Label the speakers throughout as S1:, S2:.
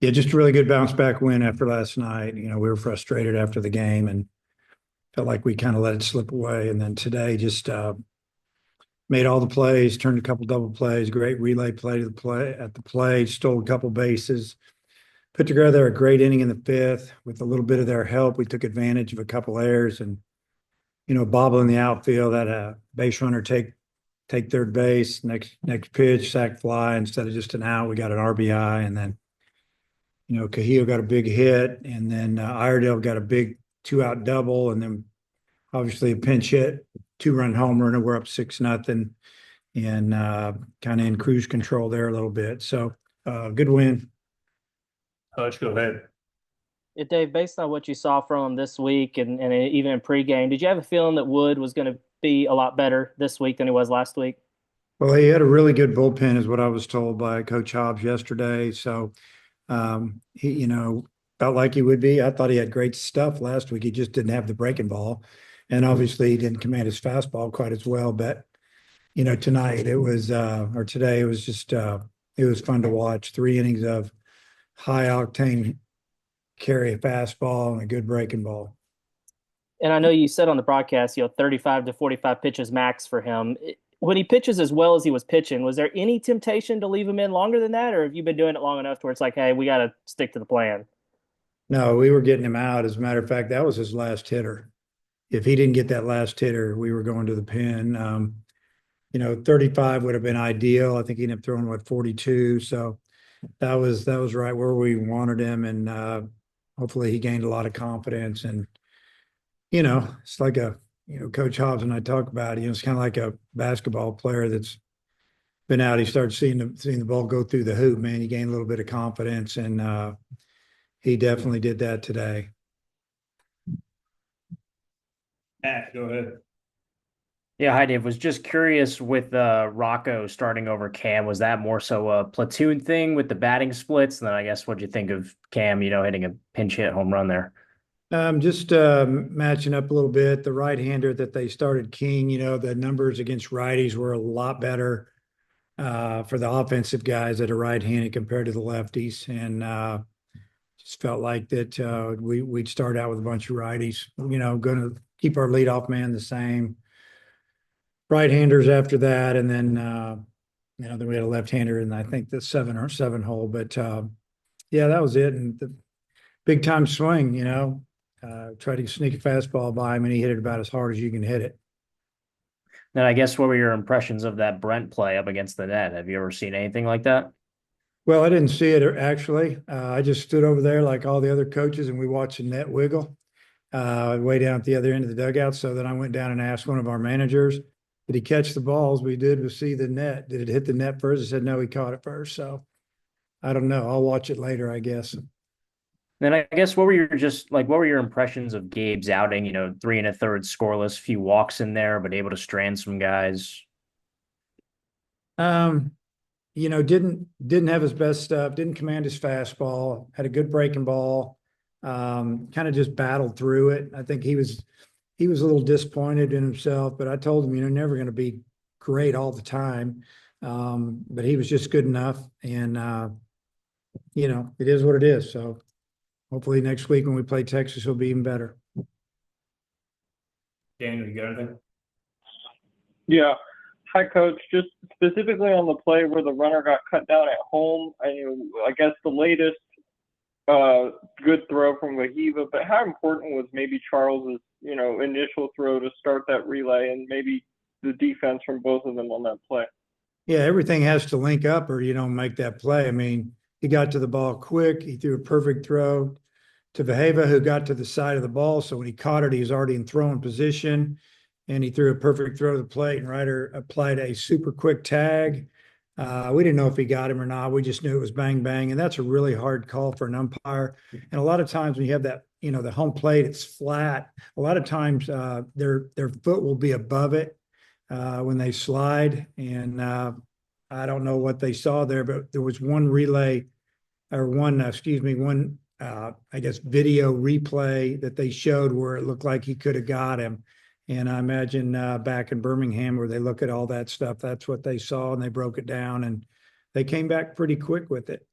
S1: Yeah, just a really good bounce back win after last night. We were frustrated after the game and felt like we kind of let it slip away. And then today just made all the plays, turned a couple double plays, great relay play to the play at the play, stole a couple bases, put together a great inning in the fifth with a little bit of their help. We took advantage of a couple errors and, bobble in the outfield, had a base runner take third base, next pitch, sac fly instead of just an out. We got an RBI, and then Cahillo got a big hit, and then Iredale got a big two-out double, and then obviously a pinch hit, two-run homer, and we're up 6-0, and kind of in cruise control there a little bit. So good win.
S2: Coach, go ahead.
S3: Yeah, Dave, based on what you saw from him this week and even in pregame, did you have a feeling that Wood was going to be a lot better this week than he was last week?
S1: Well, he had a really good bullpen, is what I was told by Coach Hobbs yesterday. So he, felt like he would be. I thought he had great stuff last week. He just didn't have the breaking ball, and obviously he didn't command his fastball quite as well. But tonight it was, or today it was just, it was fun to watch. 3 innings of high octane carry, a fastball and a good breaking ball.
S3: And I know you said on the broadcast, 35 to 45 pitches max for him. When he pitches as well as he was pitching, was there any temptation to leave him in longer than that, or have you been doing it long enough to where it's like, hey, we got to stick to the plan?
S1: No, we were getting him out. As a matter of fact, that was his last hitter. If he didn't get that last hitter, we were going to the pen. 35 would have been ideal. I think he ended up throwing 42. So that was right where we wanted him, and hopefully he gained a lot of confidence. And it's like Coach Hobbs and I talk about. It's kind of like a basketball player that's been out. He started seeing the ball go through the hoop. Man, he gained a little bit of confidence, and he definitely did that today.
S2: Matt, go ahead.
S4: Yeah, hi Dave. Was just curious with Rocco starting over Cam. Was that more so a platoon thing with the batting splits? And then I guess what'd you think of Cam, hitting a pinch hit home run there?
S1: Just matching up a little bit. The right-hander that they started King, the numbers against righties were a lot better for the offensive guys that are right-handed compared to the lefties, and just felt like that we'd start out with a bunch of righties. Going to keep our leadoff man the same. Right-handers after that, and then we had a left-hander in I think the 7 hole. But yeah, that was it. And the big time swing, tried to sneak a fastball by him, and he hit it about as hard as you can hit it.
S4: Then I guess what were your impressions of that Brent play up against the net? Have you ever seen anything like that?
S1: Well, I didn't see it actually. I just stood over there like all the other coaches, and we watched the net wiggle way down at the other end of the dugout. So then I went down and asked one of our managers, did he catch the balls? We did was see the net. Did it hit the net first? He said, no, he caught it first. So I don't know. I'll watch it later, I guess.
S4: Then I guess what were your impressions of Gabe's outing? 3 1/3 scoreless, few walks in there, but able to strand some guys.
S1: Um, didn't have his best stuff, didn't command his fastball, had a good breaking ball, kind of just battled through it. I think he was a little disappointed in himself, but I told him, never going to be great all the time. But he was just good enough, and it is what it is. So hopefully next week when we play Texas, he'll be even better.
S2: Daniel, you got anything?
S5: Yeah. Hi, Coach. Just specifically on the play where the runner got cut down at home. I guess the latest good throw from Wahiva, but how important was maybe Charles's initial throw to start that relay, and maybe the defense from both of them on that play?
S1: Yeah, everything has to link up or you don't make that play. I mean, he got to the ball quick. He threw a perfect throw to Vaheva, who got to the side of the ball. So when he caught it, he was already in throwing position, and he threw a perfect throw to the plate. And Ryder applied a super quick tag. We didn't know if he got him or not. We just knew it was bang bang, and that's a really hard call for an umpire. And a lot of times when you have that, the home plate, it's flat. A lot of times their foot will be above it when they slide, and I don't know what they saw there, but there was one relay or one, excuse me, one I guess video replay that they showed where it looked like he could have got him. And I imagine back in Birmingham where they look at all that stuff, that's what they saw, and they broke it down, and they came back pretty quick with it.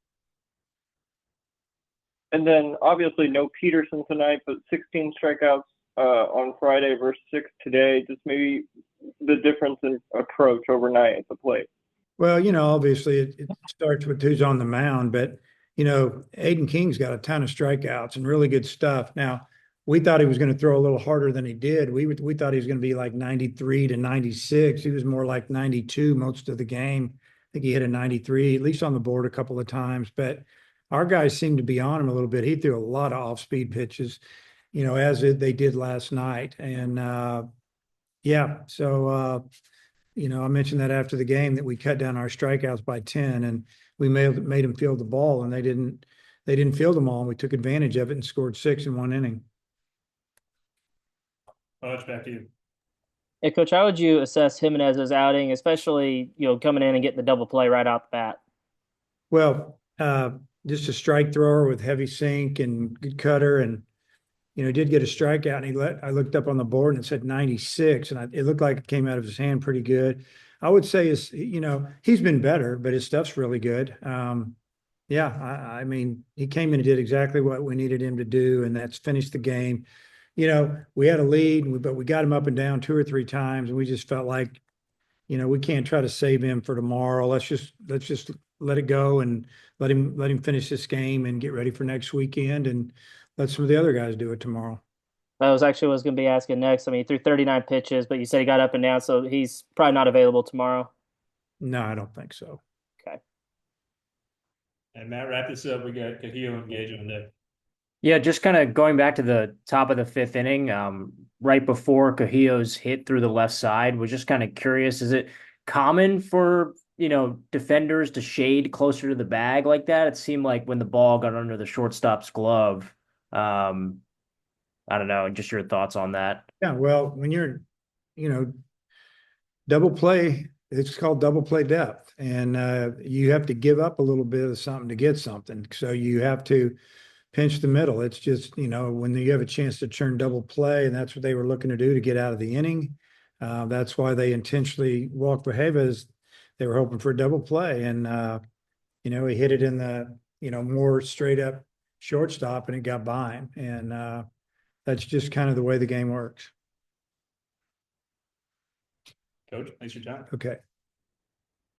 S5: And then obviously no Peterson tonight, but 16 strikeouts on Friday versus 6 today. Just maybe the difference in approach overnight at the plate.
S1: Well, obviously it starts with who's on the mound, but Aiden King's got a ton of strikeouts and really good stuff. Now, we thought he was going to throw a little harder than he did. We thought he was going to be like 93 to 96. He was more like 92 most of the game. I think he hit a 93, at least on the board a couple of times. But our guys seemed to be on him a little bit. He threw a lot of off-speed pitches, they did last night. And yeah, so I mentioned that after the game that we cut down our strikeouts by 10, and we made them field the ball, and they didn't field them all, and we took advantage of it and scored 6 in 1 inning.
S2: Hutch, back to you.
S3: Hey, Coach, how would you assess Jimenez's outing, especially coming in and getting the double play right out the bat?
S1: Well, just a strike thrower with heavy sink and good cutter, and he did get a strikeout, and I looked up on the board and it said 96, and it looked like it came out of his hand pretty good. I would say he's been better, but his stuff's really good. Yeah, I mean, he came in and did exactly what we needed him to do, and that's finish the game. We had a lead, but we got him up and down 2 or 3 times, and we just felt like, we can't try to save him for tomorrow. Let's just let it go and let him finish this game and get ready for next weekend, and let some of the other guys do it tomorrow.
S3: That was actually what I was going to be asking next. I mean, he threw 39 pitches, but you said he got up and down, so he's probably not available tomorrow.
S1: No, I don't think so.
S3: Okay.
S2: And Matt, wrap this up. We got Cahillo and Gage on deck.
S4: Yeah, just kind of going back to the top of the 5th inning, right before Cahillo's hit through the left side, was just kind of curious. Is it common for, defenders to shade closer to the bag like that? It seemed like when the ball got under the shortstop's glove, I don't know, just your thoughts on that.
S1: Yeah, well, when you're, double play, it's called double play depth, and you have to give up a little bit of something to get something. So you have to pinch the middle. It's just, when you have a chance to turn double play, and that's what they were looking to do to get out of the inning. That's why they intentionally walked Vejeva. They were hoping for a double play, and he hit it in the more straight up shortstop, and it got by him. And that's just kind of the way the game works.
S2: Coach, thanks for your time.
S1: Okay.